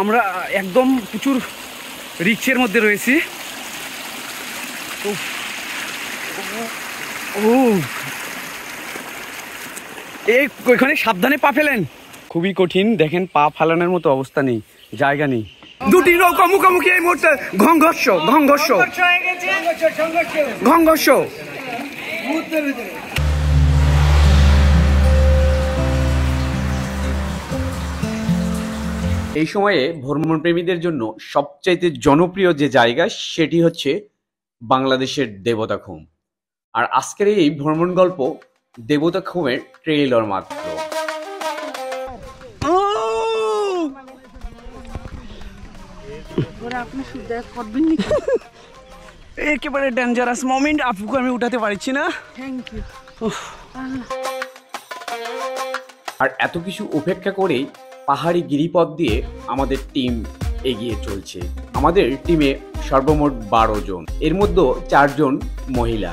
আমরা একদম প্রচুর রিক্সের মধ্যে রয়েছি। ওইখানে সাবধানে পা ফেলেন, খুবই কঠিন। দেখেন পা ফেলানোর মতো অবস্থা নেই, জায়গা নেই। দুটি নৌকা মুখোমুখি এই মুহূর্তে সংঘর্ষ সংঘর্ষ সংঘর্ষ। এই সময়ে ভ্রমণপ্রেমীদের জন্য সবচাইতে জনপ্রিয় যে জায়গা সেটি হচ্ছে বাংলাদেশের দেবতাখুম। আর আজকের এই ভ্রমণ গল্প দেবতাখুমের ট্রেইলার মাত্র। একেবারে ডেঞ্জারাস মোমেন্ট, আপুকে আমি উঠাতে পারছি না। Thank you. আর এত কিছু উপেক্ষা করেই পাহাড়ি গিরিপথ দিয়ে আমাদের টিম এগিয়ে চলছে। আমাদের টিমে সর্বমোট 12 জন, এর মধ্যে 4 জন মহিলা।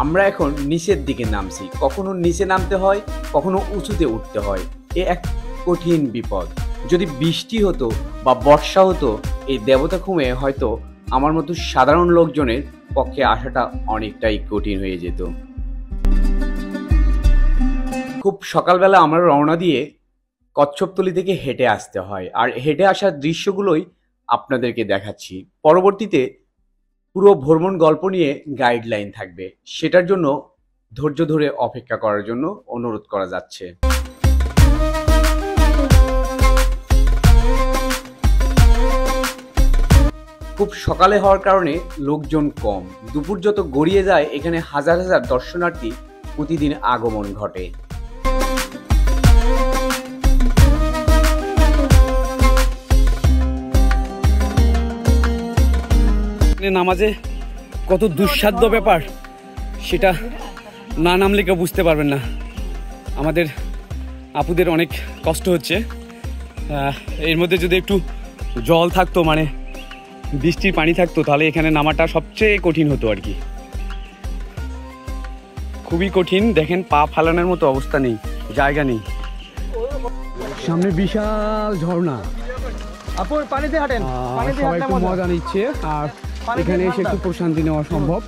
আমরা এখন নিচের দিকে নামছি, কখনো নিচে নামতে হয়, কখনো উঁচুতে উঠতে হয়। এ এক কঠিন বিপদ। যদি বৃষ্টি হতো বা বর্ষা হতো, এই দেবতাখুমে হয়তো আমার মতো সাধারণ লোকজনের পক্ষে আসাটা অনেকটাই কঠিন হয়ে যেত। খুব সকালবেলা আমরা রওনা দিয়ে কচ্ছপতলি থেকে হেঁটে আসতে হয়, আর হেঁটে আসার দৃশ্যগুলোই আপনাদেরকে দেখাচ্ছি। পরবর্তীতে পুরো ভ্রমণ গল্প নিয়ে গাইডলাইন থাকবে, সেটার জন্য ধৈর্য ধরে অপেক্ষা করার জন্য অনুরোধ করা যাচ্ছে। খুব সকালে হওয়ার কারণে লোকজন কম। দুপুর যত গড়িয়ে যায় এখানে হাজার হাজার দর্শনার্থী প্রতিদিন আগমন ঘটে। নামাজে কত দুঃসাধ্য ব্যাপার, সেটা না নামলে কেউ বুঝতে পারবেন না। আমাদের আপুদের অনেক কষ্ট হচ্ছে। এর মধ্যে যদি একটু জল থাকতো, মানে বৃষ্টির পানি থাকতো, তাহলে এখানে নামাটা সবচেয়ে কঠিন হতো আর কি। খুবই কঠিন। দেখেন পা ফেলানোর মতো অবস্থা নেই, জায়গা নেই। সামনে বিশাল ঝর্ণা, আপুর পানিতে হাঁটেন, সবাই একটু মজা নিচ্ছে। আর এখানে এসে একটু প্রশান্তি নেওয়া সম্ভব।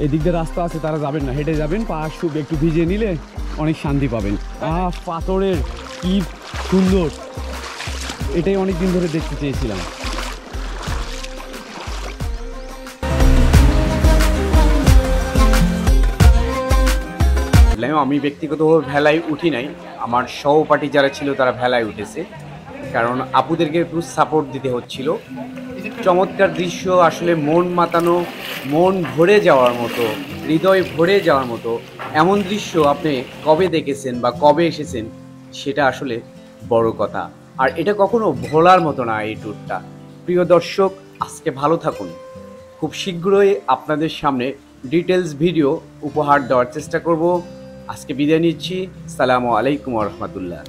এদিক দিয়ে রাস্তা আছে, তারা যাবেন না, হেঁটে যাবেন, পা একটু ভিজিয়ে নিলে অনেক শান্তি পাবেন। পাথরের কি সুন্দর, এটাই অনেক দিন ধরে দেখতে চেয়েছিলাম। আমি ব্যক্তিগতভাবে ভেলায় উঠি নাই, আমার সহপাঠী যারা ছিল তারা ভেলায় উঠেছে, কারণ আপুদেরকে একটু সাপোর্ট দিতে হচ্ছিল। চমৎকার দৃশ্য, আসলে মন মাতানো, মন ভরে যাওয়ার মতো, হৃদয় ভরে যাওয়ার মতো এমন দৃশ্য আপনি কবে দেখেছেন বা কবে এসেছেন, সেটা আসলে বড় কথা। আর এটা কখনো ভোলার মতো না এই ট্যুরটা। প্রিয় দর্শক, আজকে ভালো থাকুন। খুব শীঘ্রই আপনাদের সামনে ডিটেলস ভিডিও উপহার দেওয়ার চেষ্টা করব। আজকে বিদায় নিচ্ছি। আসসালামু আলাইকুম ওয়া রাহমাতুল্লাহ।